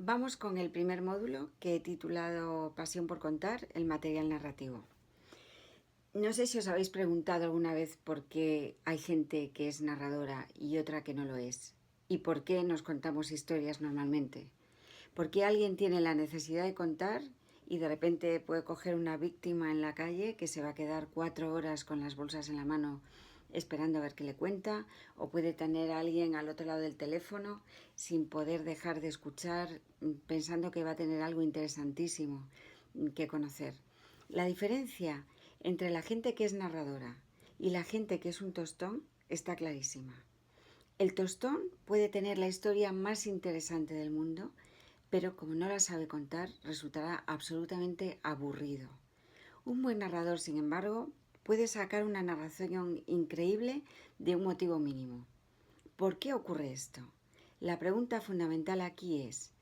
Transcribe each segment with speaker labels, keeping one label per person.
Speaker 1: Vamos con el primer módulo que he titulado Pasión por contar, el material narrativo. No sé si os habéis preguntado alguna vez por qué hay gente que es narradora y otra que no lo es. ¿Y por qué nos contamos historias normalmente? ¿Por qué alguien tiene la necesidad de contar y de repente puede coger una víctima en la calle que se va a quedar 4 horas con las bolsas en la mano esperando a ver qué le cuenta? ¿O puede tener a alguien al otro lado del teléfono sin poder dejar de escuchar, pensando que va a tener algo interesantísimo que conocer? La diferencia entre la gente que es narradora y la gente que es un tostón está clarísima. El tostón puede tener la historia más interesante del mundo, pero como no la sabe contar, resultará absolutamente aburrido. Un buen narrador, sin embargo, puede sacar una narración increíble de un motivo mínimo. ¿Por qué ocurre esto? La pregunta fundamental aquí es,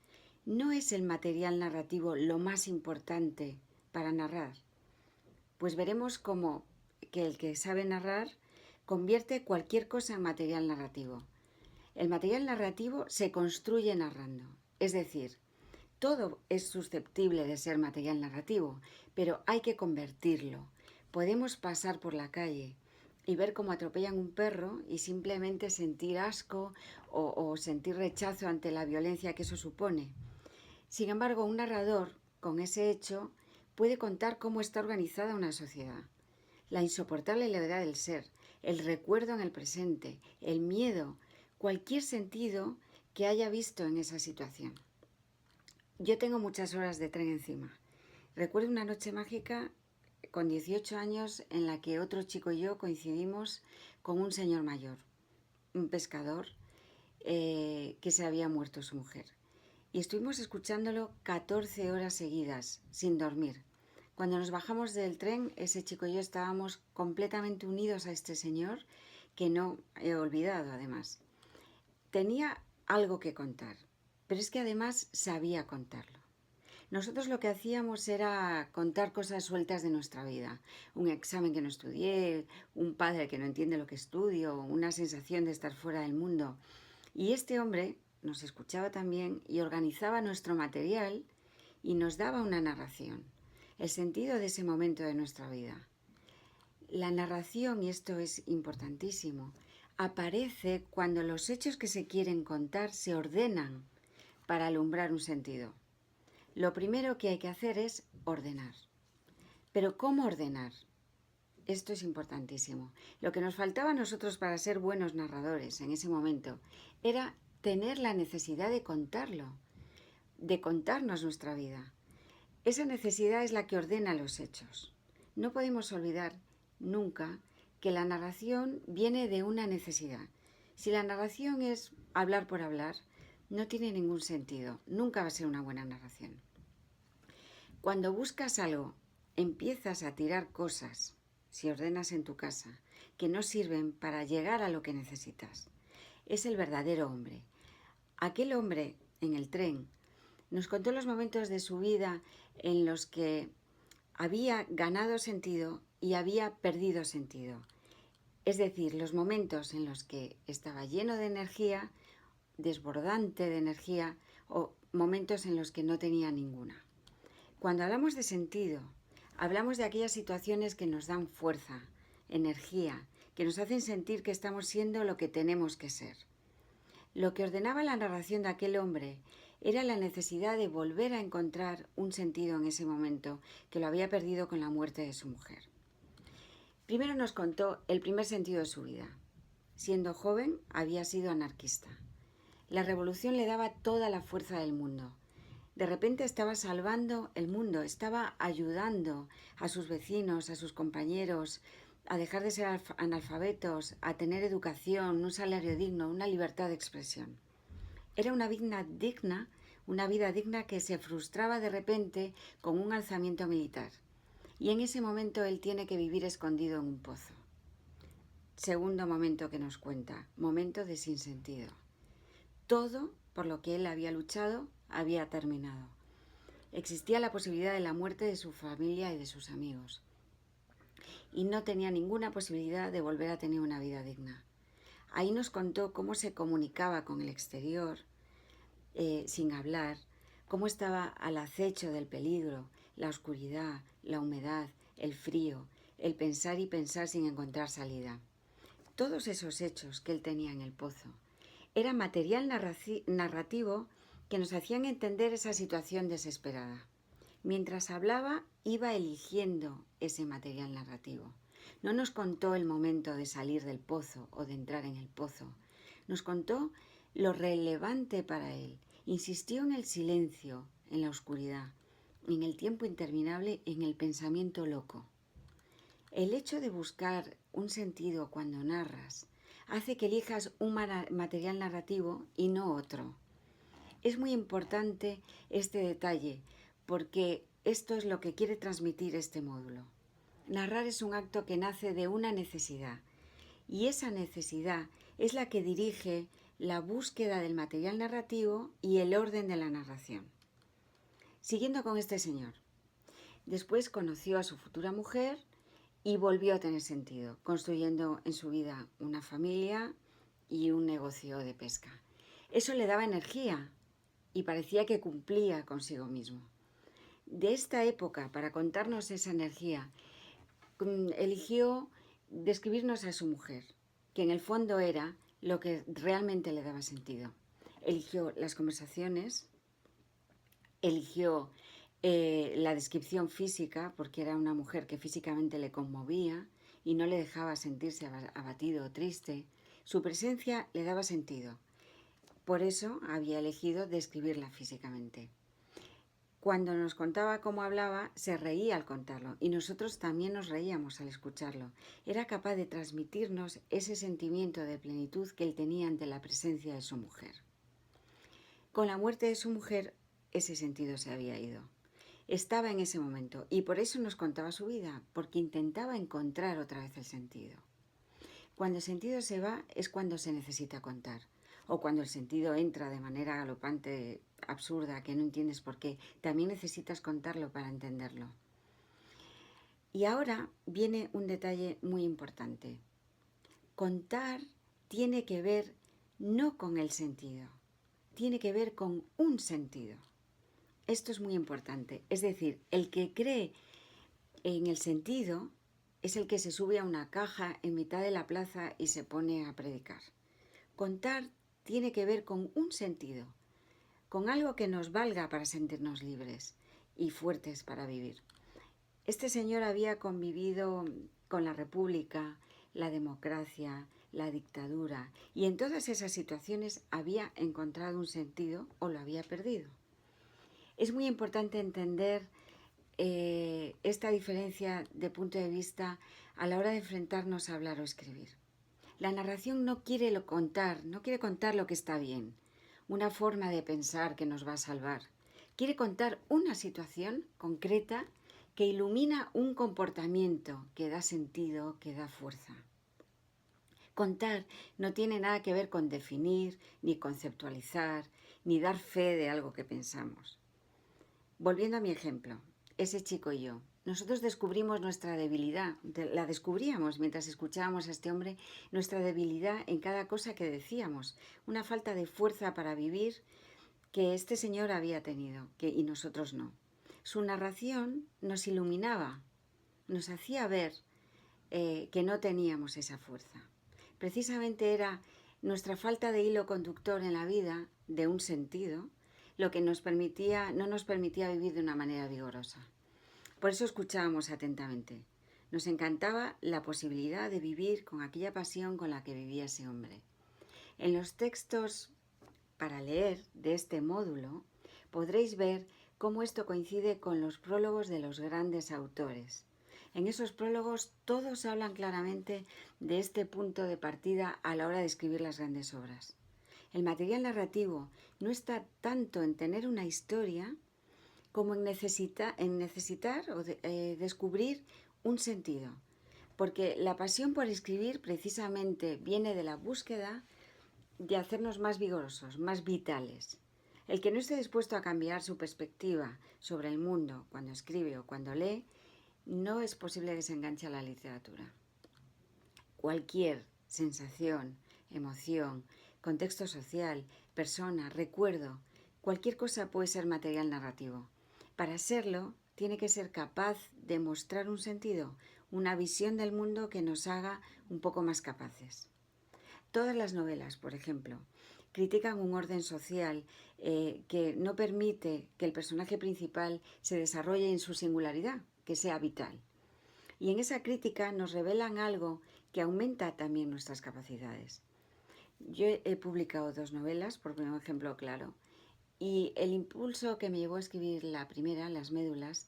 Speaker 1: ¿no es el material narrativo lo más importante para narrar? Pues veremos cómo que el que sabe narrar convierte cualquier cosa en material narrativo. El material narrativo se construye narrando, es decir, todo es susceptible de ser material narrativo, pero hay que convertirlo. Podemos pasar por la calle y ver cómo atropellan un perro y simplemente sentir asco o sentir rechazo ante la violencia que eso supone. Sin embargo, un narrador, con ese hecho, puede contar cómo está organizada una sociedad. La insoportable levedad del ser, el recuerdo en el presente, el miedo, cualquier sentido que haya visto en esa situación. Yo tengo muchas horas de tren encima. Recuerdo una noche mágica con 18 años en la que otro chico y yo coincidimos con un señor mayor, un pescador, que se había muerto su mujer. Y estuvimos escuchándolo 14 horas seguidas, sin dormir. Cuando nos bajamos del tren, ese chico y yo estábamos completamente unidos a este señor, que no he olvidado además. Tenía algo que contar, pero es que además sabía contarlo. Nosotros lo que hacíamos era contar cosas sueltas de nuestra vida. Un examen que no estudié, un padre que no entiende lo que estudio, una sensación de estar fuera del mundo. Y este hombre nos escuchaba también y organizaba nuestro material y nos daba una narración, el sentido de ese momento de nuestra vida. La narración, y esto es importantísimo, aparece cuando los hechos que se quieren contar se ordenan para alumbrar un sentido. Lo primero que hay que hacer es ordenar. Pero ¿cómo ordenar? Esto es importantísimo. Lo que nos faltaba a nosotros para ser buenos narradores en ese momento era tener la necesidad de contarlo, de contarnos nuestra vida. Esa necesidad es la que ordena los hechos. No podemos olvidar nunca que la narración viene de una necesidad. Si la narración es hablar por hablar, no tiene ningún sentido. Nunca va a ser una buena narración. Cuando buscas algo, empiezas a tirar cosas, si ordenas en tu casa, que no sirven para llegar a lo que necesitas. Es el verdadero hombre. Aquel hombre en el tren nos contó los momentos de su vida en los que había ganado sentido y había perdido sentido. Es decir, los momentos en los que estaba lleno de energía, desbordante de energía, o momentos en los que no tenía ninguna. Cuando hablamos de sentido, hablamos de aquellas situaciones que nos dan fuerza, energía, que nos hacen sentir que estamos siendo lo que tenemos que ser. Lo que ordenaba la narración de aquel hombre era la necesidad de volver a encontrar un sentido en ese momento que lo había perdido con la muerte de su mujer. Primero nos contó el primer sentido de su vida. Siendo joven, había sido anarquista. La revolución le daba toda la fuerza del mundo. De repente estaba salvando el mundo, estaba ayudando a sus vecinos, a sus compañeros, a dejar de ser analfabetos, a tener educación, un salario digno, una libertad de expresión. Era una vida digna que se frustraba de repente con un alzamiento militar. Y en ese momento él tiene que vivir escondido en un pozo. Segundo momento que nos cuenta, momento de sinsentido. Todo por lo que él había luchado había terminado. Existía la posibilidad de la muerte de su familia y de sus amigos. Y no tenía ninguna posibilidad de volver a tener una vida digna. Ahí nos contó cómo se comunicaba con el exterior, sin hablar, cómo estaba al acecho del peligro, la oscuridad, la humedad, el frío, el pensar y pensar sin encontrar salida. Todos esos hechos que él tenía en el pozo era material narrativo que nos hacían entender esa situación desesperada. Mientras hablaba, iba eligiendo ese material narrativo. No nos contó el momento de salir del pozo o de entrar en el pozo. Nos contó lo relevante para él. Insistió en el silencio, en la oscuridad, en el tiempo interminable, en el pensamiento loco. El hecho de buscar un sentido cuando narras hace que elijas un material narrativo y no otro. Es muy importante este detalle porque esto es lo que quiere transmitir este módulo. Narrar es un acto que nace de una necesidad y esa necesidad es la que dirige la búsqueda del material narrativo y el orden de la narración. Siguiendo con este señor, después conoció a su futura mujer y volvió a tener sentido, construyendo en su vida una familia y un negocio de pesca. Eso le daba energía y parecía que cumplía consigo mismo. De esta época, para contarnos esa energía, eligió describirnos a su mujer, que en el fondo era lo que realmente le daba sentido. Eligió las conversaciones, eligió la descripción física, porque era una mujer que físicamente le conmovía y no le dejaba sentirse abatido o triste. Su presencia le daba sentido. Por eso había elegido describirla físicamente. Cuando nos contaba cómo hablaba, se reía al contarlo y nosotros también nos reíamos al escucharlo. Era capaz de transmitirnos ese sentimiento de plenitud que él tenía ante la presencia de su mujer. Con la muerte de su mujer, ese sentido se había ido. Estaba en ese momento y por eso nos contaba su vida, porque intentaba encontrar otra vez el sentido. Cuando el sentido se va es cuando se necesita contar, o cuando el sentido entra de manera galopante, absurda, que no entiendes por qué, también necesitas contarlo para entenderlo. Y ahora viene un detalle muy importante. Contar tiene que ver no con el sentido, tiene que ver con un sentido. Esto es muy importante. Es decir, el que cree en el sentido es el que se sube a una caja en mitad de la plaza y se pone a predicar. Contar tiene que ver con un sentido, con algo que nos valga para sentirnos libres y fuertes para vivir. Este señor había convivido con la República, la democracia, la dictadura, y en todas esas situaciones había encontrado un sentido o lo había perdido. Es muy importante entender esta diferencia de punto de vista a la hora de enfrentarnos a hablar o escribir. La narración no quiere contar lo que está bien, una forma de pensar que nos va a salvar. Quiere contar una situación concreta que ilumina un comportamiento que da sentido, que da fuerza. Contar no tiene nada que ver con definir, ni conceptualizar, ni dar fe de algo que pensamos. Volviendo a mi ejemplo, ese chico y yo, nosotros descubrimos nuestra debilidad, la descubríamos mientras escuchábamos a este hombre, nuestra debilidad en cada cosa que decíamos, una falta de fuerza para vivir que este señor había tenido y nosotros no. Su narración nos iluminaba, nos hacía ver que no teníamos esa fuerza. Precisamente era nuestra falta de hilo conductor en la vida, de un sentido, lo que no nos permitía vivir de una manera vigorosa. Por eso escuchábamos atentamente. Nos encantaba la posibilidad de vivir con aquella pasión con la que vivía ese hombre. En los textos para leer de este módulo podréis ver cómo esto coincide con los prólogos de los grandes autores. En esos prólogos todos hablan claramente de este punto de partida a la hora de escribir las grandes obras. El material narrativo no está tanto en tener una historia como en necesitar o descubrir un sentido. Porque la pasión por escribir precisamente viene de la búsqueda de hacernos más vigorosos, más vitales. El que no esté dispuesto a cambiar su perspectiva sobre el mundo cuando escribe o cuando lee, no es posible que se enganche a la literatura. Cualquier sensación, emoción, contexto social, persona, recuerdo Cualquier cosa puede ser material narrativo. Para serlo, tiene que ser capaz de mostrar un sentido, una visión del mundo que nos haga un poco más capaces. Todas las novelas, por ejemplo, critican un orden social que no permite que el personaje principal se desarrolle en su singularidad, que sea vital. Y en esa crítica nos revelan algo que aumenta también nuestras capacidades. Yo he publicado 2 novelas, por poner un ejemplo claro, y el impulso que me llevó a escribir la primera, Las médulas,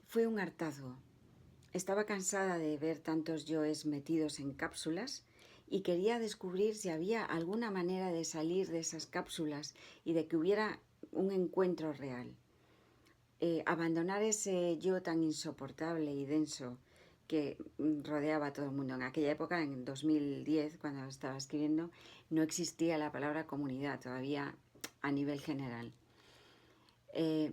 Speaker 1: fue un hartazgo. Estaba cansada de ver tantos yoes metidos en cápsulas y quería descubrir si había alguna manera de salir de esas cápsulas y de que hubiera un encuentro real. Abandonar ese yo tan insoportable y denso que rodeaba a todo el mundo. En aquella época, en 2010, cuando estaba escribiendo, no existía la palabra comunidad todavía a nivel general.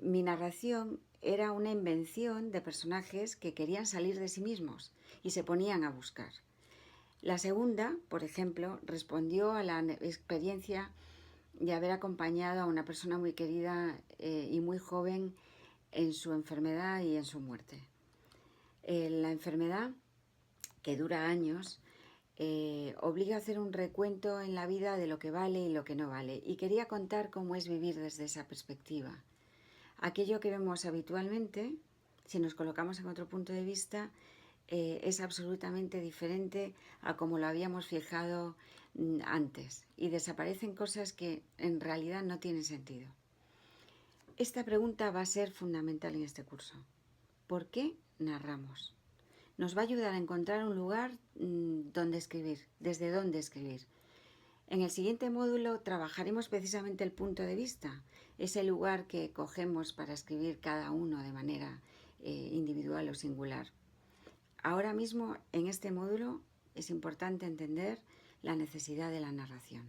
Speaker 1: Mi narración era una invención de personajes que querían salir de sí mismos y se ponían a buscar. La segunda, por ejemplo, respondió a la experiencia de haber acompañado a una persona muy querida y muy joven en su enfermedad y en su muerte. La enfermedad, que dura años, obliga a hacer un recuento en la vida de lo que vale y lo que no vale. Y quería contar cómo es vivir desde esa perspectiva. Aquello que vemos habitualmente, si nos colocamos en otro punto de vista, es absolutamente diferente a como lo habíamos fijado antes. Y desaparecen cosas que en realidad no tienen sentido. Esta pregunta va a ser fundamental en este curso. ¿Por qué narramos? Nos va a ayudar a encontrar un lugar donde escribir, desde dónde escribir. En el siguiente módulo trabajaremos precisamente el punto de vista, ese lugar que cogemos para escribir cada uno de manera individual o singular. Ahora mismo, en este módulo, es importante entender la necesidad de la narración.